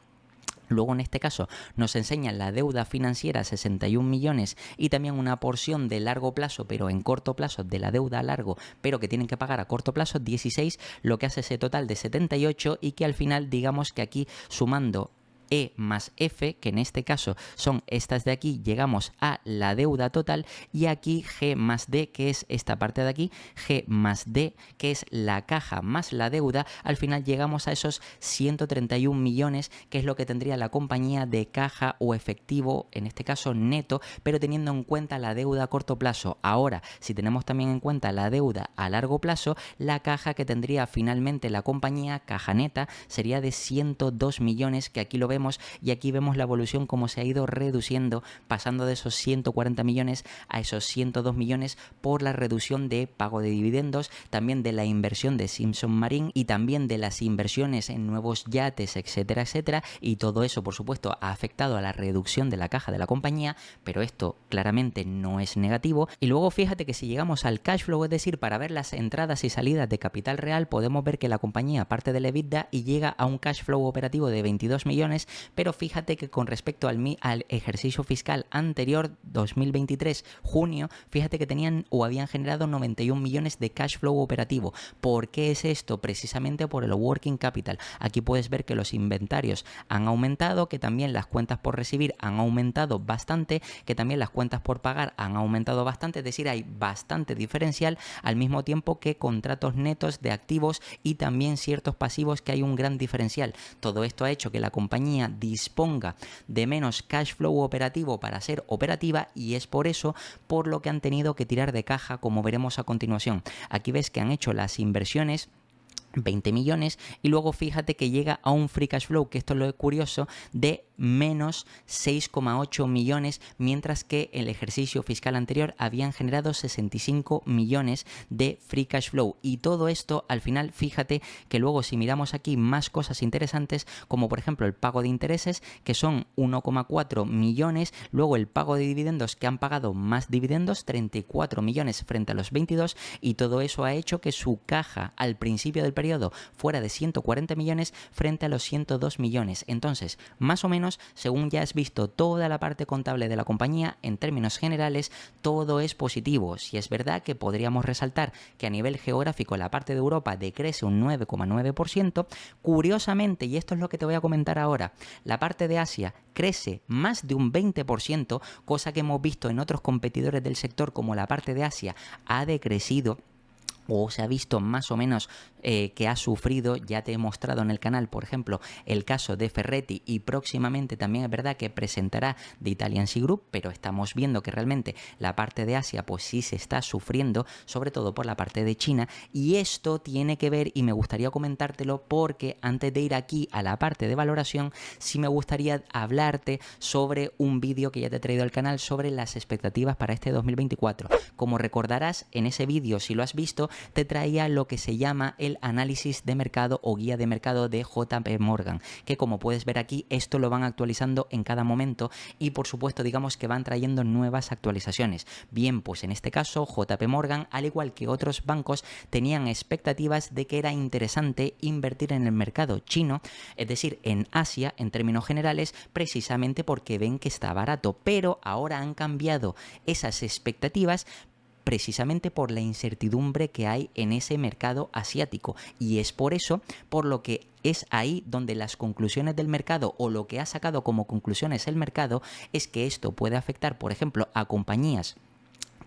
Luego en este caso nos enseñan la deuda financiera, 61 millones, y también una porción de largo plazo, pero en corto plazo, de la deuda a largo, pero que tienen que pagar a corto plazo, 16, lo que hace ese total de 78, y que al final digamos que aquí, sumando E más F, que en este caso son estas de aquí, llegamos a la deuda total, y aquí G más D, que es esta parte de aquí, G más D, que es la caja más la deuda, al final llegamos a esos 131 millones, que es lo que tendría la compañía de caja o efectivo, en este caso neto, pero teniendo en cuenta la deuda a corto plazo. Ahora, si tenemos también en cuenta la deuda a largo plazo, la caja que tendría finalmente la compañía, caja neta, sería de 102 millones, que aquí lo vemos vemos, y aquí vemos la evolución como se ha ido reduciendo, pasando de esos 140 millones a esos 102 millones por la reducción de pago de dividendos, también de la inversión de Simpson Marine y también de las inversiones en nuevos yates, etcétera, etcétera, y todo eso por supuesto ha afectado a la reducción de la caja de la compañía, pero esto claramente no es negativo. Y luego fíjate que si llegamos al cash flow, es decir, para ver las entradas y salidas de capital real, podemos ver que la compañía parte del EBITDA y llega a un cash flow operativo de 22 millones, pero fíjate que con respecto al ejercicio fiscal anterior, 2023, junio, fíjate que tenían o habían generado 91 millones de cash flow operativo. ¿Por qué es esto? Precisamente por el working capital. Aquí puedes ver que los inventarios han aumentado, que también las cuentas por recibir han aumentado bastante, que también las cuentas por pagar han aumentado bastante, es decir, hay bastante diferencial, al mismo tiempo que contratos netos de activos y también ciertos pasivos, que hay un gran diferencial. Todo esto ha hecho que la compañía disponga de menos cash flow operativo para ser operativa, y es por eso por lo que han tenido que tirar de caja, como veremos a continuación. Aquí ves que han hecho las inversiones 20 millones y luego fíjate que llega a un free cash flow, que esto es lo curioso, de menos 6,8 millones, mientras que el ejercicio fiscal anterior habían generado 65 millones de free cash flow. Y todo esto al final, fíjate que luego si miramos aquí más cosas interesantes, como por ejemplo el pago de intereses, que son 1,4 millones, luego el pago de dividendos, que han pagado más dividendos, 34 millones frente a los 22, y todo eso ha hecho que su caja al principio del periodo fuera de 140 millones frente a los 102 millones. Entonces, más o menos, según ya has visto toda la parte contable de la compañía, en términos generales, todo es positivo. Si es verdad que podríamos resaltar que a nivel geográfico la parte de Europa decrece un 9,9%, curiosamente, y esto es lo que te voy a comentar ahora, la parte de Asia crece más de un 20%, cosa que hemos visto en otros competidores del sector, como la parte de Asia ha decrecido o se ha visto más o menos que ha sufrido. Ya te he mostrado en el canal, por ejemplo, el caso de Ferretti, y próximamente también es verdad que presentará de Italian Sea Group, pero estamos viendo que realmente la parte de Asia pues sí se está sufriendo, sobre todo por la parte de China, y esto tiene que ver, y me gustaría comentártelo porque antes de ir aquí a la parte de valoración, sí me gustaría hablarte sobre un vídeo que ya te he traído al canal sobre las expectativas para este 2024. Como recordarás, en ese vídeo, si lo has visto, te traía lo que se llama el análisis de mercado o guía de mercado de JP Morgan, que como puedes ver aquí, esto lo van actualizando en cada momento y por supuesto digamos que van trayendo nuevas actualizaciones. Bien, pues en este caso JP Morgan, al igual que otros bancos, tenían expectativas de que era interesante invertir en el mercado chino, es decir, en Asia en términos generales, precisamente porque ven que está barato, pero ahora han cambiado esas expectativas precisamente por la incertidumbre que hay en ese mercado asiático, y es por eso por lo que es ahí donde las conclusiones del mercado, o lo que ha sacado como conclusiones el mercado, es que esto puede afectar, por ejemplo, a compañías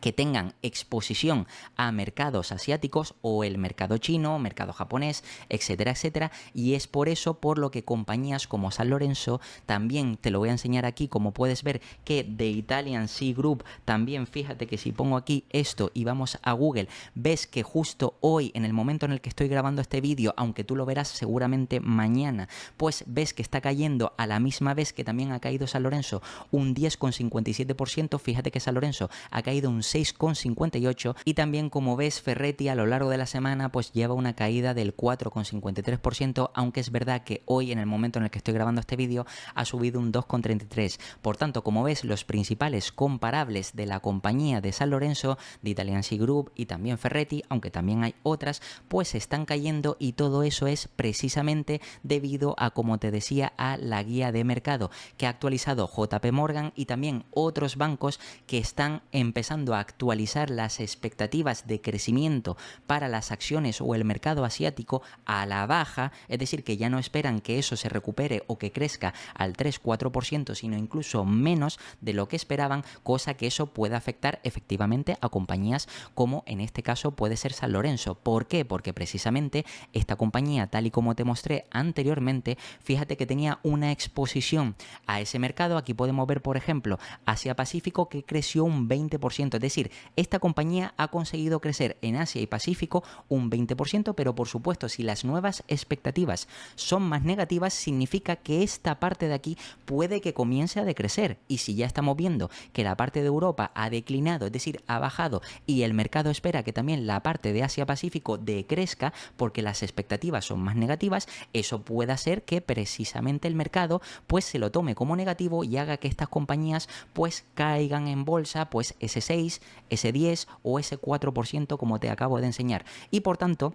que tengan exposición a mercados asiáticos o el mercado chino, mercado japonés, etcétera, etcétera, y es por eso por lo que compañías como San Lorenzo, también te lo voy a enseñar aquí, como puedes ver que The Italian Sea Group, también fíjate que si pongo aquí esto y vamos a Google, ves que justo hoy, en el momento en el que estoy grabando este vídeo, aunque tú lo verás seguramente mañana, pues ves que está cayendo a la misma vez que también ha caído San Lorenzo un 10,57%, fíjate que San Lorenzo ha caído un 6,58%, y también como ves Ferretti a lo largo de la semana pues lleva una caída del 4,53%, aunque es verdad que hoy en el momento en el que estoy grabando este vídeo ha subido un 2,33%. Por tanto, como ves, los principales comparables de la compañía de San Lorenzo, de Italian Sea Group y también Ferretti, aunque también hay otras, pues están cayendo, y todo eso es precisamente debido a, como te decía, a la guía de mercado que ha actualizado JP Morgan y también otros bancos que están empezando a actualizar las expectativas de crecimiento para las acciones o el mercado asiático a la baja, es decir, que ya no esperan que eso se recupere o que crezca al 3-4%, sino incluso menos de lo que esperaban, cosa que eso puede afectar efectivamente a compañías como en este caso puede ser San Lorenzo. ¿Por qué? Porque precisamente esta compañía, tal y como te mostré anteriormente, fíjate que tenía una exposición a ese mercado. Aquí podemos ver, por ejemplo, Asia Pacífico, que creció un 20%, es decir, esta compañía ha conseguido crecer en Asia y Pacífico un 20%, pero por supuesto, si las nuevas expectativas son más negativas, significa que esta parte de aquí puede que comience a decrecer. Y si ya estamos viendo que la parte de Europa ha declinado, es decir, ha bajado, y el mercado espera que también la parte de Asia-Pacífico decrezca porque las expectativas son más negativas, eso puede hacer que precisamente el mercado pues se lo tome como negativo y haga que estas compañías pues caigan en bolsa pues ese 6, ese 10 o ese 4% como te acabo de enseñar. Y por tanto,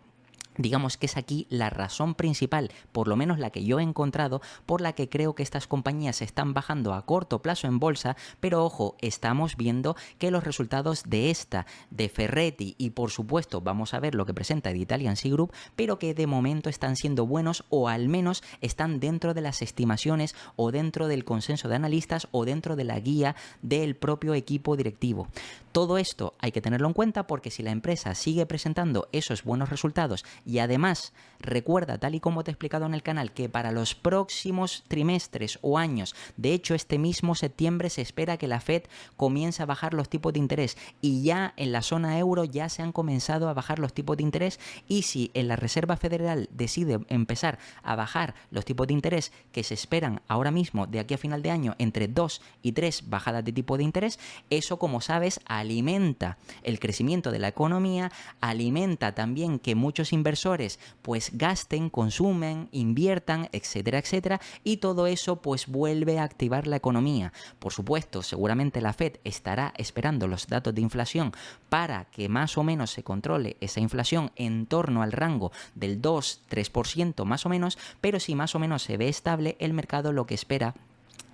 digamos que es aquí la razón principal, por lo menos la que yo he encontrado, por la que creo que estas compañías están bajando a corto plazo en bolsa, pero ojo, estamos viendo que los resultados de esta, de Ferretti y por supuesto vamos a ver lo que presenta The Italian Sea Group, pero que de momento están siendo buenos o al menos están dentro de las estimaciones o dentro del consenso de analistas o dentro de la guía del propio equipo directivo. Todo esto hay que tenerlo en cuenta porque si la empresa sigue presentando esos buenos resultados y además recuerda, tal y como te he explicado en el canal, que para los próximos trimestres o años, de hecho este mismo septiembre se espera que la Fed comience a bajar los tipos de interés y ya en la zona euro ya se han comenzado a bajar los tipos de interés, y si en la Reserva Federal decide empezar a bajar los tipos de interés que se esperan ahora mismo de aquí a final de año entre 2 y 3 bajadas de tipo de interés, eso como sabes alimenta el crecimiento de la economía, alimenta también que muchos inversores pues gasten, consumen, inviertan, etcétera, etcétera, y todo eso pues vuelve a activar la economía. Por supuesto, seguramente la Fed estará esperando los datos de inflación para que más o menos se controle esa inflación en torno al rango del 2-3% más o menos, pero si más o menos se ve estable, el mercado lo que espera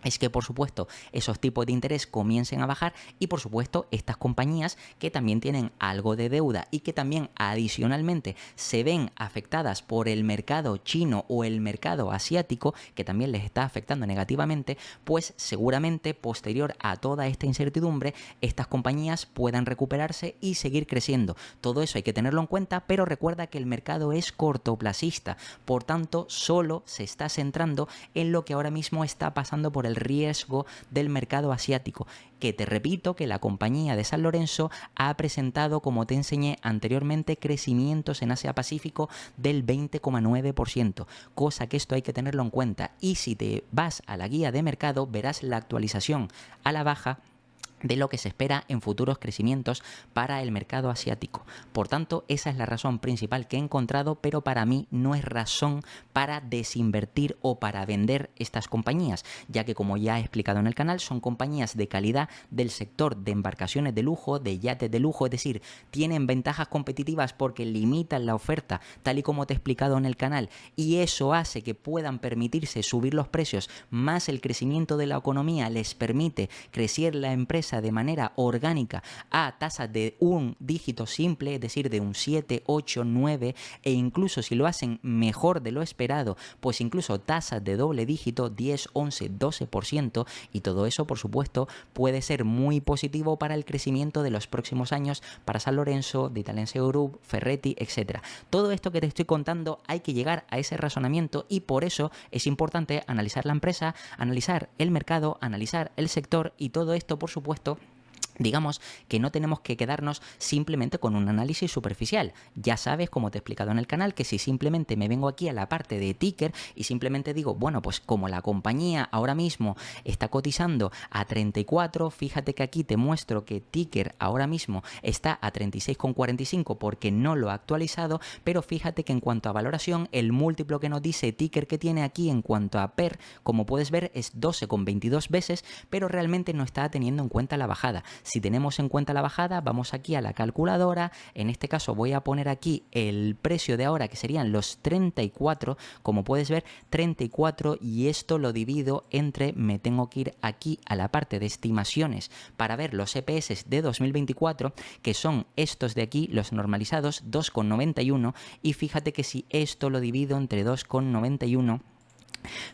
es que por supuesto esos tipos de interés comiencen a bajar y por supuesto estas compañías que también tienen algo de deuda y que también adicionalmente se ven afectadas por el mercado chino o el mercado asiático que también les está afectando negativamente, pues seguramente posterior a toda esta incertidumbre estas compañías puedan recuperarse y seguir creciendo. Todo eso hay que tenerlo en cuenta, pero recuerda que el mercado es cortoplacista, por tanto solo se está centrando en lo que ahora mismo está pasando por el riesgo del mercado asiático, que te repito que la compañía de San Lorenzo ha presentado, como te enseñé anteriormente, crecimientos en Asia Pacífico del 20,9%, cosa que esto hay que tenerlo en cuenta, y si te vas a la guía de mercado verás la actualización a la baja de lo que se espera en futuros crecimientos para el mercado asiático. Por tanto, esa es la razón principal que he encontrado, pero para mí no es razón para desinvertir o para vender estas compañías, ya que como ya he explicado en el canal, son compañías de calidad del sector de embarcaciones de lujo, de yates de lujo, es decir, tienen ventajas competitivas porque limitan la oferta, tal y como te he explicado en el canal, y eso hace que puedan permitirse subir los precios, más el crecimiento de la economía les permite crecer la empresa de manera orgánica a tasas de un dígito simple, es decir, de un 7, 8, 9 e incluso si lo hacen mejor de lo esperado, pues incluso tasas de doble dígito, 10, 11, 12%, y todo eso por supuesto puede ser muy positivo para el crecimiento de los próximos años para San Lorenzo, The Italian Sea Group, Ferretti, etc. Todo esto que te estoy contando hay que llegar a ese razonamiento y por eso es importante analizar la empresa, analizar el mercado, analizar el sector y todo esto por supuesto. Digamos que no tenemos que quedarnos simplemente con un análisis superficial. Ya sabes, como te he explicado en el canal, que si simplemente me vengo aquí a la parte de ticker y simplemente digo, bueno, pues como la compañía ahora mismo está cotizando a 34, fíjate que aquí te muestro que ticker ahora mismo está a 36,45 porque no lo ha actualizado, pero fíjate que en cuanto a valoración, el múltiplo que nos dice ticker que tiene aquí en cuanto a PER, como puedes ver, es 12,22 veces, pero realmente no está teniendo en cuenta la bajada. Si tenemos en cuenta la bajada, vamos aquí a la calculadora, en este caso voy a poner aquí el precio de ahora que serían los 34, como puedes ver 34, y esto lo divido entre, me tengo que ir aquí a la parte de estimaciones para ver los EPS de 2024, que son estos de aquí, los normalizados, 2,91, y fíjate que si esto lo divido entre 2,91,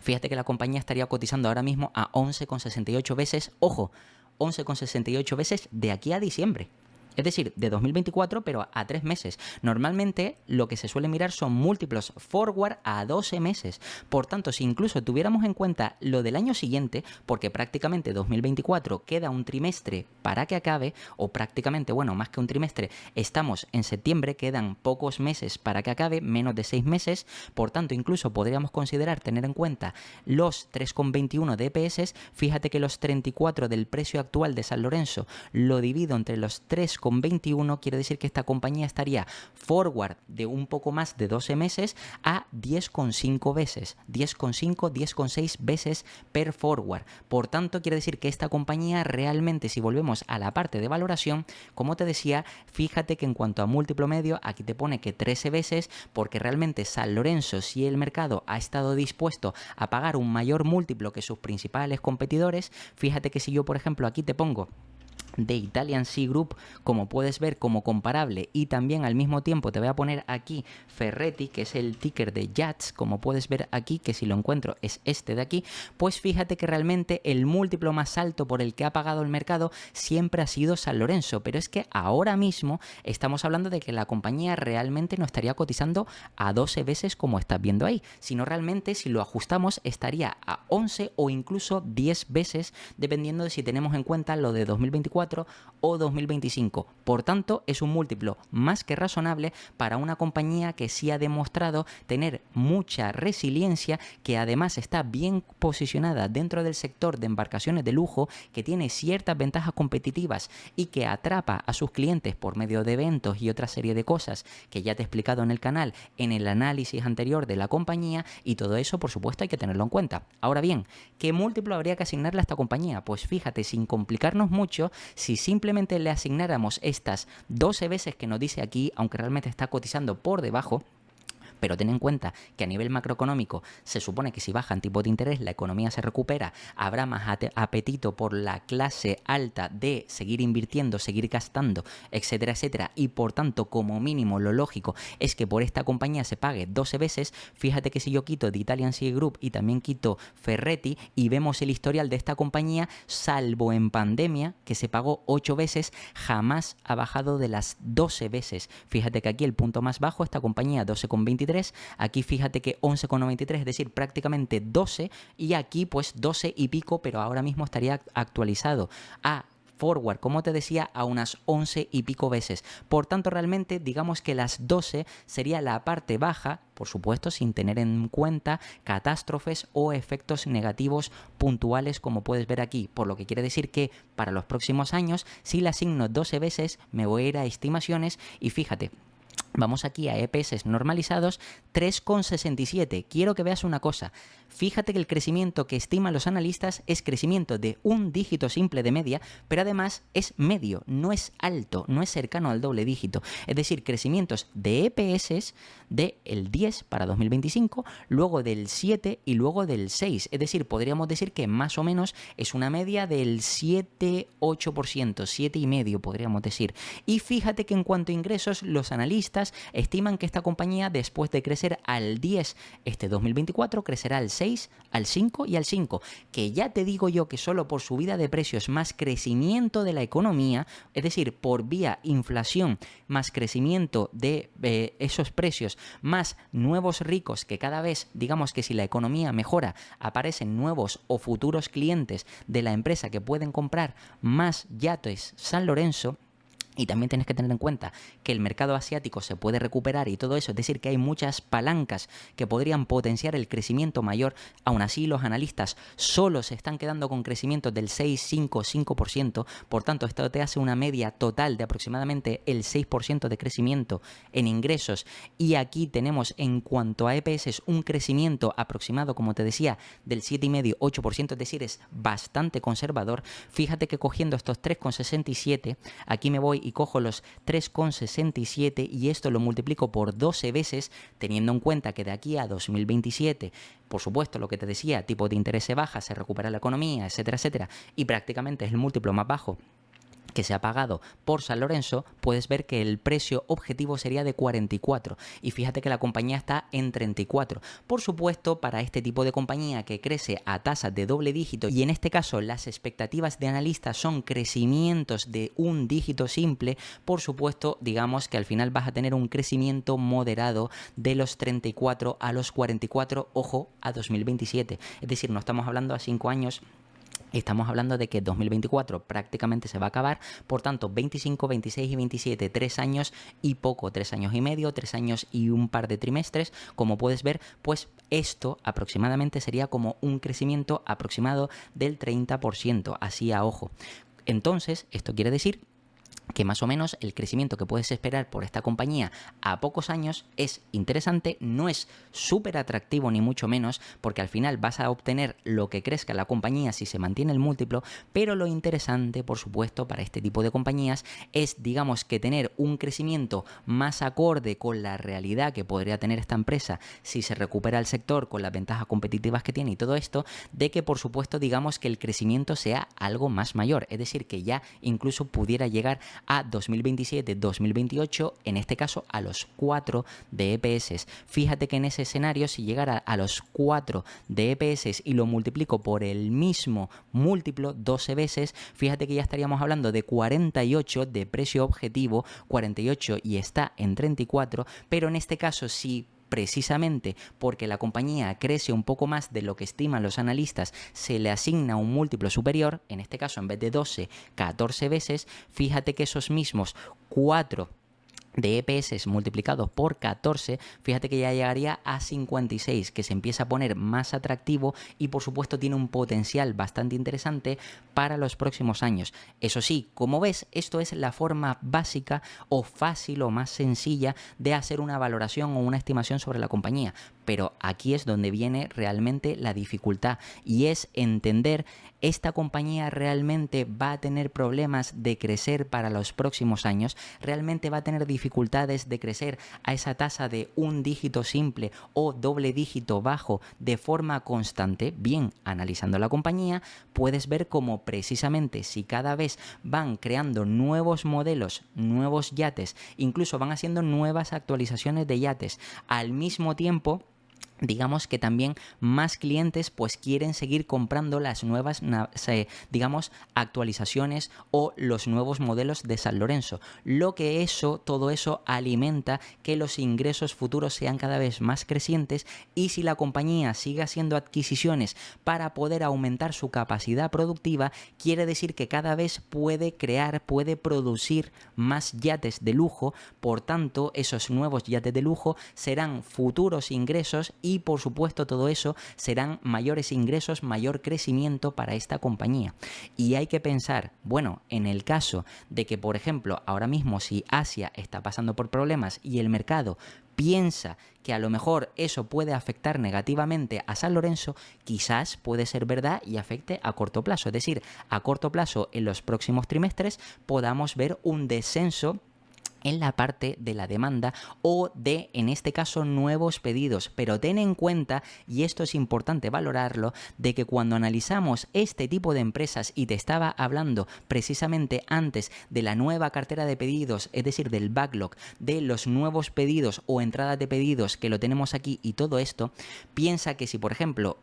fíjate que la compañía estaría cotizando ahora mismo a 11,68 veces, ojo, 11,68 veces de aquí a diciembre. Es decir, de 2024, pero a 3 meses. Normalmente lo que se suele mirar son múltiplos forward a 12 meses. Por tanto, si incluso tuviéramos en cuenta lo del año siguiente, porque prácticamente 2024 queda un trimestre para que acabe, o prácticamente, bueno, más que un trimestre, estamos en septiembre, quedan pocos meses para que acabe, menos de 6 meses. Por tanto, incluso podríamos considerar tener en cuenta los 3,21 de EPS. Fíjate que los 34 del precio actual de San Lorenzo lo divido entre los 3,21, quiere decir que esta compañía estaría forward de un poco más de 12 meses a 10,5 veces, 10,5, 10,6 veces per forward. Por tanto, quiere decir que esta compañía realmente, si volvemos a la parte de valoración, como te decía, fíjate que en cuanto a múltiplo medio, aquí te pone que 13 veces, porque realmente San Lorenzo, si el mercado ha estado dispuesto a pagar un mayor múltiplo que sus principales competidores, fíjate que si yo, por ejemplo, aquí te pongo de Italian Sea Group, como puedes ver, como comparable, y también al mismo tiempo te voy a poner aquí Ferretti, que es el ticker de Yachts, como puedes ver aquí, que si lo encuentro es este de aquí, pues fíjate que realmente el múltiplo más alto por el que ha pagado el mercado siempre ha sido San Lorenzo, pero es que ahora mismo estamos hablando de que la compañía realmente no estaría cotizando a 12 veces como estás viendo ahí, sino realmente si lo ajustamos estaría a 11 o incluso 10 veces, dependiendo de si tenemos en cuenta lo de 2024 o 2025. Por tanto, es un múltiplo más que razonable para una compañía que sí ha demostrado tener mucha resiliencia, que además está bien posicionada dentro del sector de embarcaciones de lujo, que tiene ciertas ventajas competitivas y que atrapa a sus clientes por medio de eventos y otra serie de cosas que ya te he explicado en el canal en el análisis anterior de la compañía, y todo eso por supuesto hay que tenerlo en cuenta. Ahora bien, ¿qué múltiplo habría que asignarle a esta compañía? Pues fíjate, sin complicarnos mucho, si simplemente le asignáramos estas 12 veces que nos dice aquí, aunque realmente está cotizando por debajo, pero ten en cuenta que a nivel macroeconómico se supone que si bajan tipos de interés la economía se recupera, habrá más apetito por la clase alta de seguir invirtiendo, seguir gastando, etcétera, etcétera, y por tanto como mínimo lo lógico es que por esta compañía se pague 12 veces. Fíjate que si yo quito de Italian Sea Group y también quito Ferretti y vemos el historial de esta compañía, salvo en pandemia que se pagó 8 veces, jamás ha bajado de las 12 veces. Fíjate que aquí el punto más bajo, esta compañía 12,23, aquí fíjate que 11,93, es decir, prácticamente 12, y aquí pues 12 y pico, pero ahora mismo estaría actualizado a forward, como te decía, a unas 11 y pico veces. Por tanto, realmente digamos que las 12 sería la parte baja, por supuesto, sin tener en cuenta catástrofes o efectos negativos puntuales, como puedes ver aquí. Por lo que quiere decir que para los próximos años, si le asigno 12 veces, me voy a ir a estimaciones y fíjate, vamos aquí a EPS normalizados, 3,67. Quiero que veas una cosa. Fíjate que el crecimiento que estiman los analistas es crecimiento de un dígito simple de media, pero además es medio, no es alto, no es cercano al doble dígito. Es decir, crecimientos de EPS del 10 para 2025, luego del 7 y luego del 6. Es decir, podríamos decir que más o menos es una media del 7-8%, 7,5% podríamos decir. Y fíjate que en cuanto a ingresos, los analistas estiman que esta compañía, después de crecer al 10 este 2024, crecerá al 6, al 5 y al 5, que ya te digo yo que solo por subida de precios más crecimiento de la economía, es decir, por vía inflación más crecimiento de esos precios, más nuevos ricos, que cada vez, digamos que si la economía mejora, aparecen nuevos o futuros clientes de la empresa que pueden comprar más yates San Lorenzo. Y también tienes que tener en cuenta que el mercado asiático se puede recuperar y todo eso, es decir, que hay muchas palancas que podrían potenciar el crecimiento mayor. Aún así, los analistas solo se están quedando con crecimientos del 6, 5, 5%. Por tanto, esto te hace una media total de aproximadamente el 6% de crecimiento en ingresos. Y aquí tenemos, en cuanto a EPS, un crecimiento aproximado, como te decía, del 7,5, 8%, es decir, es bastante conservador. Fíjate que cogiendo estos 3,67, aquí me voy y cojo los 3,67 y esto lo multiplico por 12 veces, teniendo en cuenta que de aquí a 2027, por supuesto, lo que te decía, tipo de interés se baja, se recupera la economía, etcétera, etcétera, y prácticamente es el múltiplo más bajo que se ha pagado por San Lorenzo, puedes ver que el precio objetivo sería de 44 y fíjate que la compañía está en 34. Por supuesto, para este tipo de compañía que crece a tasas de doble dígito y en este caso las expectativas de analistas son crecimientos de un dígito simple, por supuesto, digamos que al final vas a tener un crecimiento moderado de los 34 a los 44, ojo, a 2027. Es decir, no estamos hablando a 5 años. Estamos hablando de que 2024 prácticamente se va a acabar, por tanto 25, 26 y 27, 3 años y poco, 3 años y medio, 3 años y un par de trimestres, como puedes ver, pues esto aproximadamente sería como un crecimiento aproximado del 30%, así a ojo. Entonces, esto quiere decir que más o menos el crecimiento que puedes esperar por esta compañía a pocos años es interesante, no es súper atractivo ni mucho menos, porque al final vas a obtener lo que crezca la compañía si se mantiene el múltiplo, pero lo interesante, por supuesto, para este tipo de compañías es, digamos, que tener un crecimiento más acorde con la realidad que podría tener esta empresa si se recupera el sector con las ventajas competitivas que tiene y todo esto, de que, por supuesto, digamos que el crecimiento sea algo más mayor, es decir, que ya incluso pudiera llegar a 2027-2028, en este caso a los 4 de EPS. Fíjate que en ese escenario, si llegara a los 4 de EPS y lo multiplico por el mismo múltiplo 12 veces, fíjate que ya estaríamos hablando de 48 de precio objetivo, 48 y está en 34, pero en este caso si precisamente porque la compañía crece un poco más de lo que estiman los analistas, se le asigna un múltiplo superior, en este caso en vez de 12, 14 veces, fíjate que esos mismos 4 de EPS multiplicados por 14, fíjate que ya llegaría a 56, que se empieza a poner más atractivo y por supuesto tiene un potencial bastante interesante para los próximos años. Eso sí, como ves, esto es la forma básica o fácil o más sencilla de hacer una valoración o una estimación sobre la compañía, pero aquí es donde viene realmente la dificultad y es entender esta compañía realmente va a tener problemas de crecer para los próximos años, realmente va a tener dificultades de crecer a esa tasa de un dígito simple o doble dígito bajo de forma constante. Bien, analizando la compañía puedes ver cómo precisamente si cada vez van creando nuevos modelos, nuevos yates, incluso van haciendo nuevas actualizaciones de yates, al mismo tiempo digamos que también más clientes pues quieren seguir comprando las nuevas, digamos, actualizaciones o los nuevos modelos de San Lorenzo, lo que todo eso alimenta que los ingresos futuros sean cada vez más crecientes y si la compañía sigue haciendo adquisiciones para poder aumentar su capacidad productiva, quiere decir que cada vez puede producir más yates de lujo, por tanto esos nuevos yates de lujo serán futuros ingresos y por supuesto todo eso serán mayores ingresos, mayor crecimiento para esta compañía. Y hay que pensar, bueno, en el caso de que, por ejemplo, ahora mismo si Asia está pasando por problemas y el mercado piensa que a lo mejor eso puede afectar negativamente a San Lorenzo, quizás puede ser verdad y afecte a corto plazo. Es decir, a corto plazo en los próximos trimestres podamos ver un descenso en la parte de la demanda o de, en este caso, nuevos pedidos. Pero ten en cuenta, y esto es importante valorarlo, de que cuando analizamos este tipo de empresas, y te estaba hablando precisamente antes de la nueva cartera de pedidos, es decir, del backlog, de los nuevos pedidos o entradas de pedidos que lo tenemos aquí y todo esto, piensa que si, por ejemplo,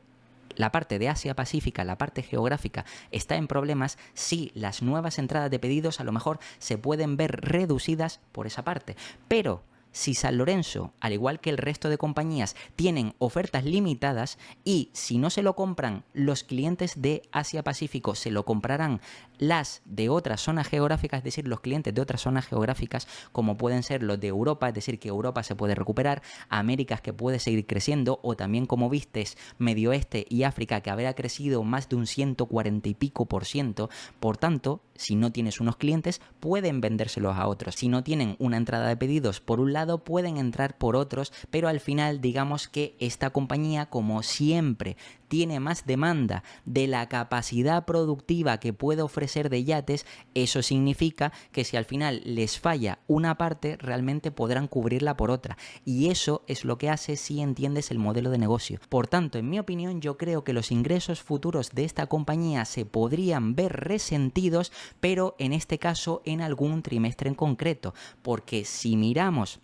la parte de Asia Pacífica, la parte geográfica, está en problemas, sí, las nuevas entradas de pedidos a lo mejor se pueden ver reducidas por esa parte, pero si San Lorenzo, al igual que el resto de compañías, tienen ofertas limitadas y si no se lo compran los clientes de Asia Pacífico, se lo comprarán las de otras zonas geográficas, es decir, los clientes de otras zonas geográficas como pueden ser los de Europa, es decir, que Europa se puede recuperar, Américas que puede seguir creciendo o también como vistes Medio Oeste y África que habrá crecido más de un 140 y pico %, por tanto, si no tienes unos clientes, pueden vendérselos a otros. Si no tienen una entrada de pedidos por un lado, pueden entrar por otros, pero al final digamos que esta compañía, como siempre, tiene más demanda de la capacidad productiva que puede ofrecer de yates, eso significa que si al final les falla una parte, realmente podrán cubrirla por otra. Y eso es lo que hace si entiendes el modelo de negocio. Por tanto, en mi opinión, yo creo que los ingresos futuros de esta compañía se podrían ver resentidos pero en este caso en algún trimestre en concreto, porque si miramos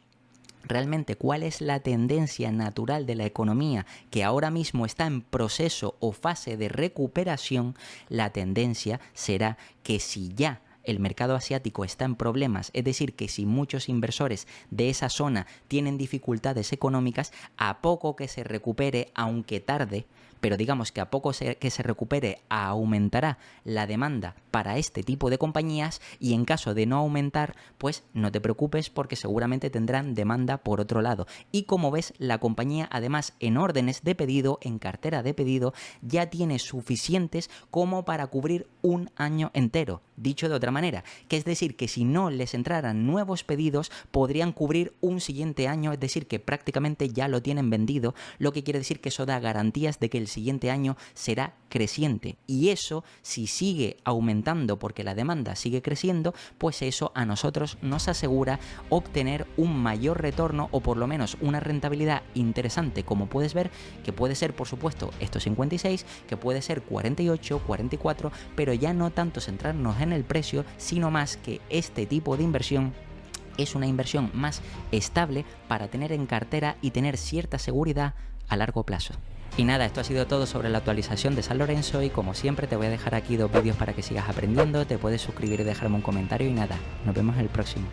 realmente cuál es la tendencia natural de la economía que ahora mismo está en proceso o fase de recuperación, la tendencia será que si ya el mercado asiático está en problemas, es decir, que si muchos inversores de esa zona tienen dificultades económicas, a poco que se recupere, aunque tarde, pero digamos que a poco que se recupere, aumentará la demanda para este tipo de compañías, y en caso de no aumentar, pues no te preocupes porque seguramente tendrán demanda por otro lado. Y como ves, la compañía además en órdenes de pedido, en cartera de pedido, ya tiene suficientes como para cubrir un año entero. Dicho de otra manera, que es decir, que si no les entraran nuevos pedidos, podrían cubrir un siguiente año, es decir, que prácticamente ya lo tienen vendido, lo que quiere decir que eso da garantías de que el siguiente año será creciente. Y eso, si sigue aumentando porque la demanda sigue creciendo, pues eso a nosotros nos asegura obtener un mayor retorno, o por lo menos una rentabilidad interesante, como puedes ver, que puede ser, por supuesto, estos 56, que puede ser 48, 44, pero ya no tanto centrarnos en el precio, sino más que este tipo de inversión es una inversión más estable para tener en cartera y tener cierta seguridad a largo plazo. Y nada, esto ha sido todo sobre la actualización de San Lorenzo, y como siempre te voy a dejar aquí 2 vídeos para que sigas aprendiendo, te puedes suscribir y dejarme un comentario, y nada, nos vemos en el próximo.